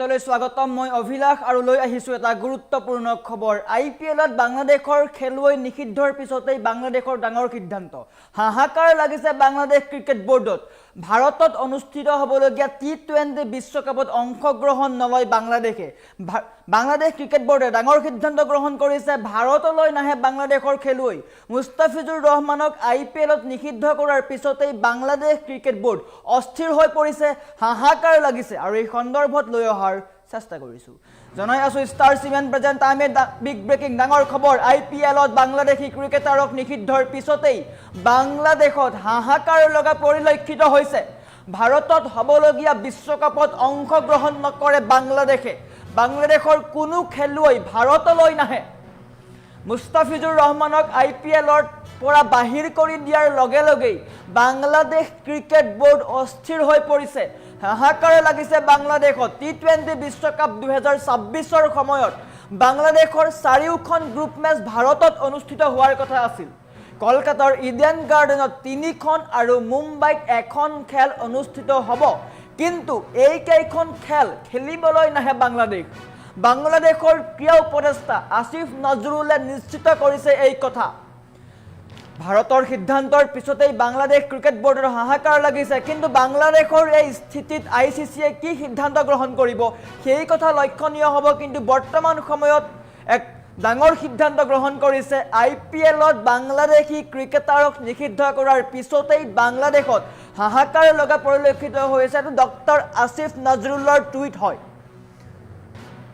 ক্ৰিকেটলৈ স্বাগতম মই অভিলাষ আৰু লৈ আহিছো এটা গুৰুত্বপূৰ্ণ খবৰ আইপিএলত বাংলাদেশৰ খেলুৱৈ নিষিদ্ধৰ পিছতেই বাংলাদেশৰ ডাঙৰ সিদ্ধান্ত হাহাকাৰ লাগিছে বাংলাদেশ ক্ৰিকেট বোৰ্ডত ভাৰতত অনুষ্ঠিত হ'বলগীয়া টি20 বিশ্বকাপত অংশগ্ৰহণ নলয় বাংলাদেশে বাংলাদেশ ক্ৰিকেট বোৰ্ডে ডাঙৰ সিদ্ধান্ত গ্ৰহণ কৰিছে ভাৰতলৈ নাহে বাংলাদেশৰ খেলুৱৈ মুস্তাফিজুৰ ৰহমানক আইপিএলত নিষিদ্ধ কৰাৰ পিছতেই বাংলাদেশ ক্ৰিকেট বোৰ্ড অস্থিৰ হৈ পৰিছে হাহাকাৰ লাগিছে আৰু এই সন্দৰ্ভত লৈ অহাৰ চেষ্টা কৰিছো জনাই আছো ষ্টাৰ সিমেন্ট প্ৰেজেন্ট টাইমে বিগ ব্ৰেকিং ডাঙৰ খবৰ আইপিএলত বাংলাদেশী ক্ৰিকেটাৰক নিষিদ্ধৰ পিছতেই বাংলাদেশত হাহাকাৰ লগা পৰিলক্ষিত হৈছে ভাৰতত হ'বলগীয়া বিশ্বকাপত অংশগ্ৰহণ নকৰে বাংলাদেশে বাংলাদেশৰ কোনো খেলুৱৈ ভাৰতলৈ নাহে মুস্তাফিজুৰ ৰহমানক আইপিএলৰ পৰা বাহিৰ কৰি দিয়াৰ লগে লগে বাংলাদেশ ক্ৰিকেট বোৰ্ড অস্থিৰ হৈ পৰিছে হাহাকাৰ লাগিছে বাংলাদেশত টি20 বিশ্বকাপ 2026ৰ সময়ত বাংলাদেশৰ চাৰিওখন গ্ৰুপ মেচ ভাৰতত অনুষ্ঠিত হোৱাৰ কথা আছিল কলকাতাৰ ইডেন গাৰ্ডেনত 3খন আৰু মুম্বাইত 1খন খেল অনুষ্ঠিত হ'ব কিন্তু এই কেইখন খেল খেলিবলৈ নাহে বাংলাদেশৰ ক্ৰীড়া উপদেষ্টা আসিফ নজৰুলে নিশ্চিত কৰিছে এই কথা ভাৰতৰ সিদ্ধান্তৰ পিছতেই বাংলাদেশ ক্ৰিকেট বোৰ্ডৰ হাহাকাৰ লাগিছে কিন্তু বাংলাদেশৰ এই স্থিতিত আইচিচিয়ে কি সিদ্ধান্ত গ্ৰহণ কৰিব সেই কথা লক্ষণীয় হ'ব কিন্তু বৰ্তমান সময়ত এক ডাঙৰ সিদ্ধান্ত গ্ৰহণ কৰিছে আইপিএলত বাংলাদেশী ক্ৰিকেটাৰক নিষিদ্ধ কৰাৰ পিছতেই বাংলাদেশত হাহাকাৰ লগা পৰিলক্ষিত হৈছে এইটো ডক্টৰ আসিফ নজৰুলৰ টুইট হয়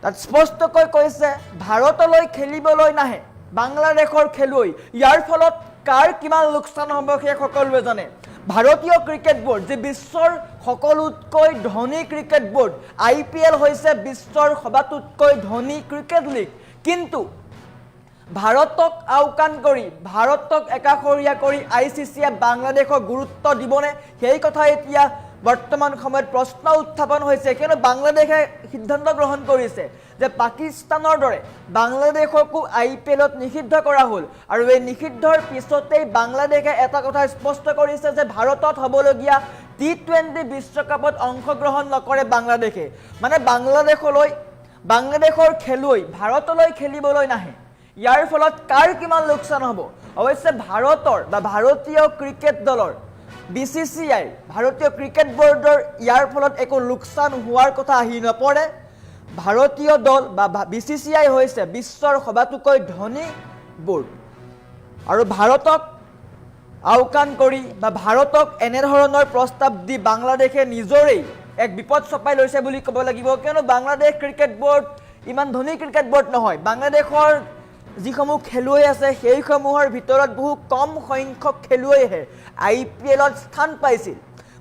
তাত স্পষ্টকৈ কৈছে ভাৰতলৈ খেলিবলৈ নাহে বাংলাদেশৰ খেলুৱৈ ইয়াৰ ফলত কাৰ কিমান লোকচান হ'ব সেই সকলোৱে জানে ভাৰতীয় ক্ৰিকেট বোৰ্ড যে বিশ্বৰ সকলোতকৈ ধনী ক্ৰিকেট বোৰ্ড আইপিএল হৈছে বিশ্বৰ সবাতোতকৈ ধনী ক্ৰিকেট লীগ কিন্তু ভাৰতক আওকাণ কৰি ভাৰতক একাষৰীয়া কৰি আইচিচিয়ে বাংলাদেশক গুৰুত্ব দিবনে সেই কথা এতিয়া বৰ্তমান সময়ত প্ৰশ্ন উত্থাপন হৈছে কিয়নো বাংলাদেশে সিদ্ধান্ত গ্ৰহণ কৰিছে যে পাকিস্তানৰ দৰে বাংলাদেশকো আইপিএলত নিষিদ্ধ কৰা হ'ল আৰু এই নিষিদ্ধৰ পিছতেই বাংলাদেশে এটা কথা স্পষ্ট কৰিছে যে ভাৰতত হ'বলগীয়া টি20 বিশ্বকাপত অংশগ্ৰহণ নকৰে বাংলাদেশে মানে বাংলাদেশৰ খেলুৱৈ ভাৰতলৈ খেলিবলৈ নাহে ইয়াৰ ফলত কাৰ কিমান লোকচান হ'ব অৱশ্যে ভাৰতৰ বা ভাৰতীয় ক্ৰিকেট দলৰ বিসিসিআই ভাৰতীয় ক্ৰিকেট বোৰ্ডৰ ইয়াৰ ফলত একো লোকচান হোৱাৰ কথা আহি নপৰে ভাৰতীয় দল বা বিসিসিআই হৈছে বিশ্বৰ সবাতোকৈ ধনী বোৰ্ড আৰু ভাৰতক আওকাণ কৰি বা ভাৰতক এনে ধৰণৰ প্ৰস্তাৱ দি বাংলাদেশে নিজৰেই এক বিপদ চপাই লৈছে বুলি ক'ব লাগিব কিয়নো বাংলাদেশ ক্ৰিকেট বোৰ্ড ইমান ধনী ক্ৰিকেট বোৰ্ড নহয় বাংলাদেশৰ যিসমূহ খেলুৱৈ আছে সেইসমূহৰ ভিতৰত বহু কম সংখ্যক খেলুৱৈহে আইপিএলত স্থান পাইছিল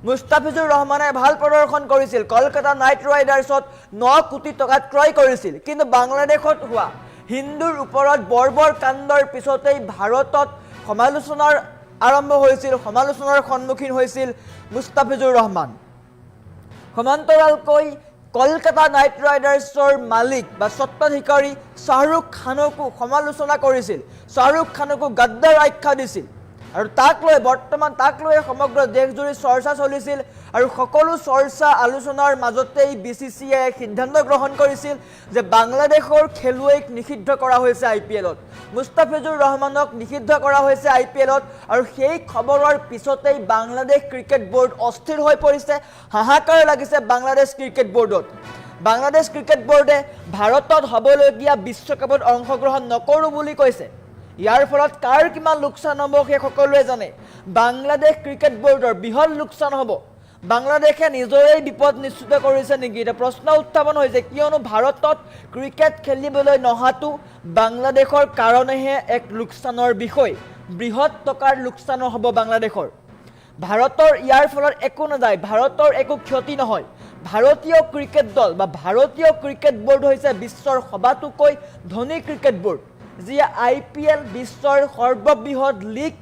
মুস্তাফিজুৰ ৰহমানে ভাল প্ৰদৰ্শন কৰিছিল কলকাতা নাইট ৰাইডাৰ্ছত 9 কোটি টকাত ক্ৰয় কৰিছিল কিন্তু বাংলাদেশত হোৱা হিন্দুৰ ওপৰত বৰ্বৰ কাণ্ডৰ পিছতেই ভাৰতত সমালোচনাৰ আৰম্ভ হৈছিল সমালোচনাৰ সন্মুখীন হৈছিল মুস্তাফিজুৰ ৰহমান সমান্তৰালকৈ কলকাতা নাইট ৰাইডাৰ্ছৰ মালিক বা স্বত্বাধিকাৰী শাহৰুখ খানকো সমালোচনা কৰিছিল শাহৰুখ খানকো গদ্দাৰ আখ্যা দিছিল আৰু তাক লৈ সমগ্ৰ দেশজুৰি চৰ্চা চলিছিল আৰু সকলো চৰ্চা আলোচনাৰ মাজতেই বিসিসিআই সিদ্ধান্ত গ্ৰহণ কৰিছিল যে বাংলাদেশৰ খেলুৱৈক নিষিদ্ধ কৰা হৈছে আইপিএলত মুস্তাফিজুৰ ৰহমানক নিষিদ্ধ কৰা হৈছে আইপিএলত আৰু সেই খবৰৰ পিছতেই বাংলাদেশ ক্ৰিকেট বোৰ্ড অস্থিৰ হৈ পৰিছে হাহাকাৰ লাগিছে বাংলাদেশ ক্ৰিকেট বোৰ্ডত বাংলাদেশ ক্ৰিকেট বোৰ্ডে ভাৰতত হ'বলগীয়া বিশ্বকাপত অংশগ্ৰহণ নকৰো বুলি কৈছে ইয়াৰ ফলত কাৰ কিমান লোকচান হ'ব সেই সকলোৱে জানে বাংলাদেশ ক্ৰিকেট বোৰ্ডৰ বৃহৎ লোকচান হ'ব বাংলাদেশে নিজৰেই বিপদ নিশ্চিত কৰিছে নেকি এটা প্ৰশ্ন উত্থাপন হৈছে কিয়নো ভাৰতত ক্ৰিকেট খেলিবলৈ নহাটো বাংলাদেশৰ কাৰণেহে এক লোকচানৰ বিষয় বৃহৎ টকাৰ লোকচান হ'ব বাংলাদেশৰ ভাৰতৰ ইয়াৰ ফলত একো নাযায় ভাৰতৰ একো ক্ষতি নহয় ভাৰতীয় ক্ৰিকেট দল বা ভাৰতীয় ক্ৰিকেট বোৰ্ড হৈছে বিশ্বৰ সবাতোকৈ ধনী ক্ৰিকেট বোৰ্ড যি আইপিএল বিশ্বৰ সৰ্ববৃহৎ লীগ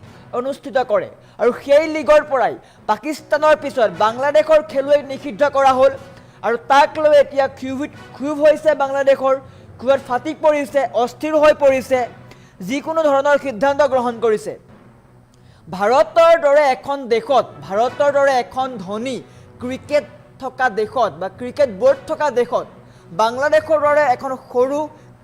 অনুষ্ঠিত কৰে আৰু সেই লীগৰ পৰাই পাকিস্তানৰ পিছত বাংলাদেশৰ খেলুৱৈক নিষিদ্ধ কৰা হ'ল আৰু তাক লৈ এতিয়া ক্ষোভ হৈছে বাংলাদেশৰ ক্ষোভত ফাটি পৰিছে অস্থিৰ হৈ পৰিছে যিকোনো ধৰণৰ সিদ্ধান্ত গ্ৰহণ কৰিছে ভাৰতৰ দৰে এখন ধনী ক্ৰিকেট থকা দেশত বা ক্ৰিকেট বোৰ্ড থকা দেশত বাংলাদেশৰ দৰে এখন সৰু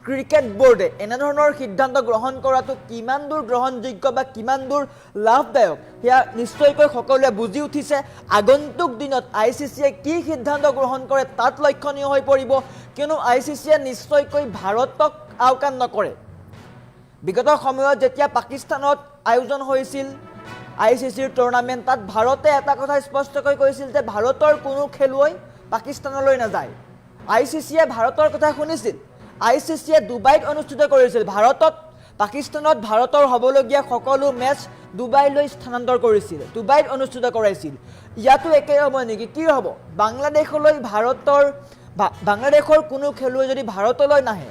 ক্ৰিকেট বোৰ্ডে এনেধৰণৰ সিদ্ধান্ত গ্ৰহণ কৰাটো কিমান দূৰ গ্ৰহণযোগ্য বা কিমান দূৰ লাভদায়ক সেয়া নিশ্চয়কৈ সকলোৱে বুজি উঠিছে। আগন্তুক দিনত ICCয়ে কি সিদ্ধান্ত গ্ৰহণ কৰে তাত লক্ষণীয় হৈ পৰিব, কিয়নো ICCয়ে নিশ্চয়কৈ ভাৰতক আওকাণ নকৰে। বিগত সময়ত যেতিয়া পাকিস্তানত আয়োজন হৈছিল ICCৰ টুৰ্ণামেণ্ট, তাত ভাৰতে এটা কথা স্পষ্টকৈ কৈছিল যে ভাৰতৰ কোনো খেলুৱৈ পাকিস্তানলৈ নাযায়। ICCয়ে ভাৰতৰ কথা শুনিছিল। ICCয়ে ডুবাইত অনুষ্ঠিত কৰিছিল। পাকিস্তানত ভাৰতৰ হ'বলগীয়া সকলো মেচ ডুবাইলৈ স্থানান্তৰ কৰিছিল, ডুবাইত অনুষ্ঠিত কৰাইছিল। ইয়াতো একেই হ'ব নেকি? কি হ'ব? বাংলাদেশৰ কোনো খেলুৱৈ যদি ভাৰতলৈ নাহে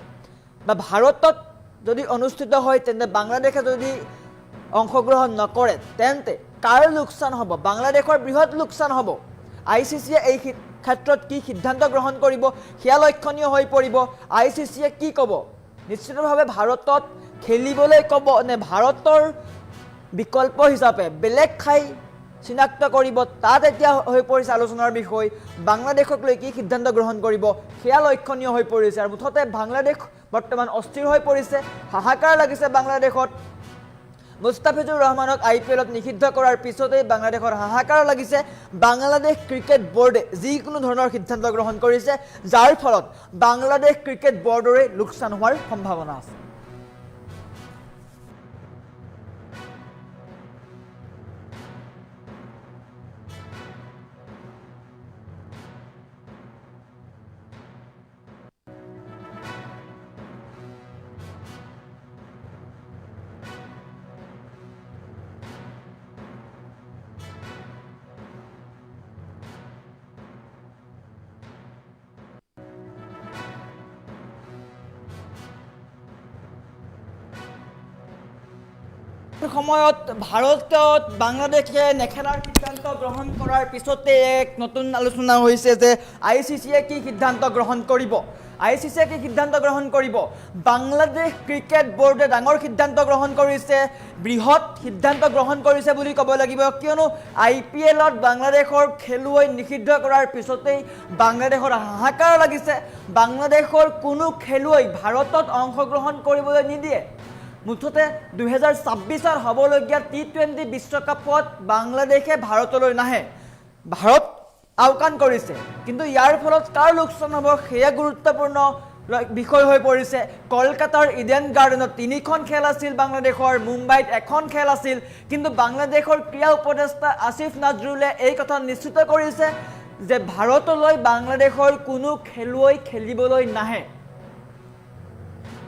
বা ভাৰতত যদি অনুষ্ঠিত হয় তেন্তে বাংলাদেশে যদি অংশগ্ৰহণ নকৰে তেন্তে কাৰ লোকচান হ'ব? বাংলাদেশৰ বৃহৎ লোকচান হ'ব। ICCয়ে এই ক্ষেত্ৰত কি সিদ্ধান্ত গ্ৰহণ কৰিব সেয়া লক্ষণীয় হৈ পৰিব। ICCয়ে কি ক'ব? নিশ্চিতভাৱে ভাৰতত খেলিবলৈ ক'ব নে ভাৰতৰ বিকল্প হিচাপে বেলেগ ঠাই চিনাক্ত কৰিব? তাত এতিয়া হৈ পৰিছে আলোচনাৰ বিষয়। বাংলাদেশক লৈ কি সিদ্ধান্ত গ্ৰহণ কৰিব সেয়া লক্ষণীয় হৈ পৰিছে। আৰু মুঠতে বাংলাদেশ বৰ্তমান অস্থিৰ হৈ পৰিছে, হাহাকাৰ লাগিছে বাংলাদেশত। মুস্তাফিজুৰ ৰহমানক IPLত নিষিদ্ধ কৰাৰ পিছতেই বাংলাদেশৰ হাহাকাৰ লাগিছে। বাংলাদেশ ক্ৰিকেট বোৰ্ডে যিকোনো ধৰণৰ সিদ্ধান্ত গ্ৰহণ কৰিছে, যাৰ ফলত বাংলাদেশ ক্ৰিকেট বোৰ্ডৰে লোকচান হোৱাৰ সম্ভাৱনা আছে। সময়ত ভাৰতত বাংলাদেশে নেখেলাৰ সিদ্ধান্ত গ্ৰহণ কৰাৰ পিছতে এক নতুন আলোচনা হৈছে যে ICCয়ে কি সিদ্ধান্ত গ্ৰহণ কৰিব। ICCয়ে কি সিদ্ধান্ত গ্ৰহণ কৰিব? বাংলাদেশ ক্ৰিকেট বোৰ্ডে ডাঙৰ সিদ্ধান্ত গ্ৰহণ কৰিছে, বৃহৎ সিদ্ধান্ত গ্ৰহণ কৰিছে বুলি ক'ব লাগিব, কিয়নো IPLত বাংলাদেশৰ খেলুৱৈ নিষিদ্ধ কৰাৰ পিছতেই বাংলাদেশৰ হাহাকাৰ লাগিছে। বাংলাদেশৰ কোনো খেলুৱৈ ভাৰতত অংশগ্ৰহণ কৰিবলৈ নিদিয়ে। মুঠতে 2026 হ'বলগীয়া T20 বিশ্বকাপত বাংলাদেশে ভাৰতলৈ নাহে, ভাৰত আওকাণ কৰিছে। কিন্তু ইয়াৰ ফলত কাৰ লোকচান হ'ব সেয়া গুৰুত্বপূৰ্ণ বিষয় হৈ পৰিছে। কলকাতাৰ ইডেন গাৰ্ডেনত 3খন খেল আছিল বাংলাদেশৰ, মুম্বাইত 1খন খেল আছিল। কিন্তু বাংলাদেশৰ ক্ৰীড়া উপদেষ্টা আসিফ নজৰুলে এই কথা নিশ্চিত কৰিছে যে ভাৰতলৈ বাংলাদেশৰ কোনো খেলুৱৈ খেলিবলৈ নাহে।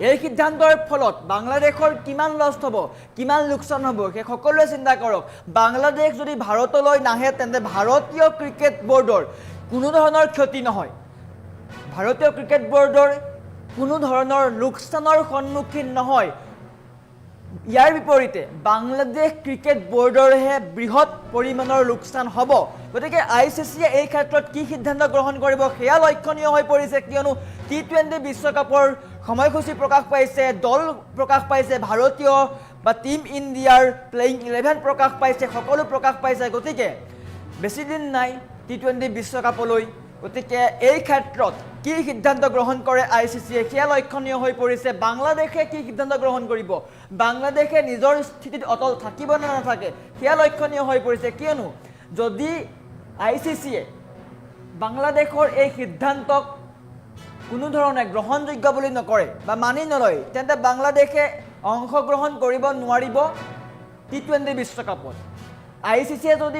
এই সিদ্ধান্তৰ ফলত বাংলাদেশৰ কিমান লছ হ'ব, কিমান লোকচান হ'ব সেই সকলোৱে চিন্তা কৰক। বাংলাদেশ যদি ভাৰতলৈ নাহে তেন্তে ভাৰতীয় ক্ৰিকেট বোৰ্ডৰ কোনো ধৰণৰ ক্ষতি নহয়, ভাৰতীয় ক্ৰিকেট বোৰ্ডৰ কোনো ধৰণৰ লোকচানৰ সন্মুখীন নহয়। ইয়াৰ বিপৰীতে বাংলাদেশ ক্ৰিকেট বোৰ্ডৰহে বৃহৎ পৰিমাণৰ লোকচান হ'ব। গতিকে ICCয়ে এই ক্ষেত্ৰত কি সিদ্ধান্ত গ্ৰহণ কৰিব সেয়া লক্ষণীয় হৈ পৰিছে, কিয়নো T20 বিশ্বকাপৰ সময়সূচী প্ৰকাশ পাইছে, দল প্ৰকাশ পাইছে, ভাৰতীয় বা টিম ইণ্ডিয়াৰ প্লেয়িং 11 প্ৰকাশ পাইছে, সকলো প্ৰকাশ পাইছে। গতিকে বেছিদিন নাই T20 বিশ্বকাপলৈ। গতিকে এই ক্ষেত্ৰত কি সিদ্ধান্ত গ্ৰহণ কৰে ICCয়ে সেয়া লক্ষণীয় হৈ পৰিছে। বাংলাদেশে কি সিদ্ধান্ত গ্ৰহণ কৰিব, বাংলাদেশে নিজৰ স্থিতিত অটল থাকিব নে নাথাকে সেয়া লক্ষণীয় হৈ পৰিছে, কিয়নো যদি ICCয়ে বাংলাদেশৰ এই সিদ্ধান্তক কোনো ধৰণে গ্ৰহণযোগ্য বুলি নকৰে বা মানি নলয় তেন্তে বাংলাদেশে অংশগ্ৰহণ কৰিব নোৱাৰিব T20 বিশ্বকাপত। ICCয়ে যদি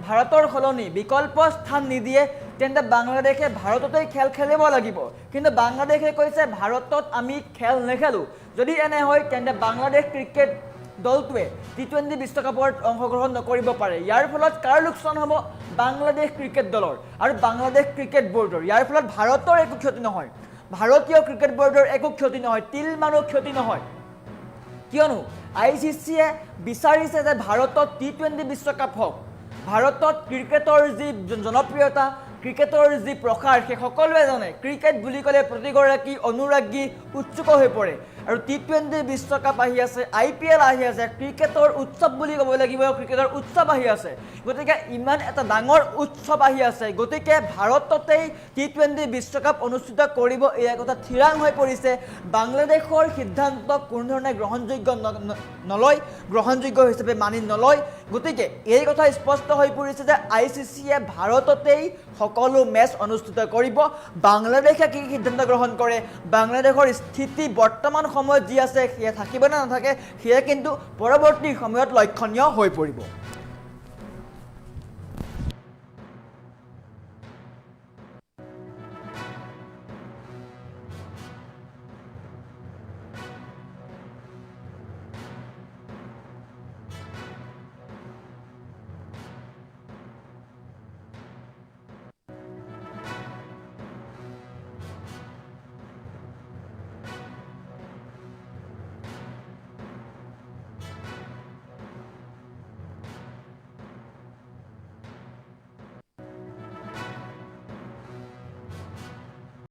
ভাৰতৰ সলনি বিকল্প স্থান নিদিয়ে তেন্তে বাংলাদেশে ভাৰততেই খেল খেলিব লাগিব। কিন্তু বাংলাদেশে কৈছে ভাৰতত আমি খেল নেখেলোঁ। যদি এনে হয় তেন্তে বাংলাদেশ ক্ৰিকেট দলটোৱে T20 বিশ্বকাপত অংশগ্ৰহণ নকৰিব পাৰে। ইয়াৰ ফলত কাৰ লোকচান হ'ব? বাংলাদেশ ক্ৰিকেট দলৰ আৰু বাংলাদেশ ক্ৰিকেট বোৰ্ডৰ। ইয়াৰ ফলত ভাৰতৰ একো ক্ষতি নহয়, ভাৰতীয় ক্ৰিকেট বোৰ্ডৰ একো ক্ষতি নহয়, তিলমানো ক্ষতি নহয়। কিয়নো ICCয়ে বিচাৰিছে যে ভাৰতত T20 বিশ্বকাপ হওক, ভাৰতত ক্ৰিকেটৰ যি জনপ্ৰিয়তা ক্ৰিকেটৰ যি প্ৰসাৰ সেই সকলোৱে জানে ক্ৰিকেট বুলি ক'লে প্ৰতিগৰাকী অনুৰাগী উৎসুক হৈ পৰে আৰু টি20 বিশ্বকাপ আহি আছে IPL আহি আছে ক্ৰিকেটৰ উৎসৱ বুলি ক'ব লাগিব ক্ৰিকেটৰ উৎসৱ আহি আছে গতিকে ইমান এটা ডাঙৰ উৎসৱ আহি আছে গতিকে ভাৰততেই টি20 বিশ্বকাপ অনুষ্ঠিত কৰিব এই কথা থিৰাং হৈ পৰিছে বাংলাদেশৰ সিদ্ধান্ত কোনো ধৰণে গ্ৰহণযোগ্য গ্ৰহণযোগ্য হিচাপে মানি নলয় গতিকে এই কথা স্পষ্ট হৈ পৰিছে যে ICCয়ে ভাৰততেই সকলো মেচ অনুষ্ঠিত কৰিব বাংলাদেশে কি সিদ্ধান্ত গ্ৰহণ কৰে বাংলাদেশৰ স্থিতি বৰ্তমান সময়ত যি আছে সেয়া থাকিব না নাথাকে সেয়া কিন্তু পৰৱৰ্তী সময়ত লক্ষণীয় হৈ পৰিব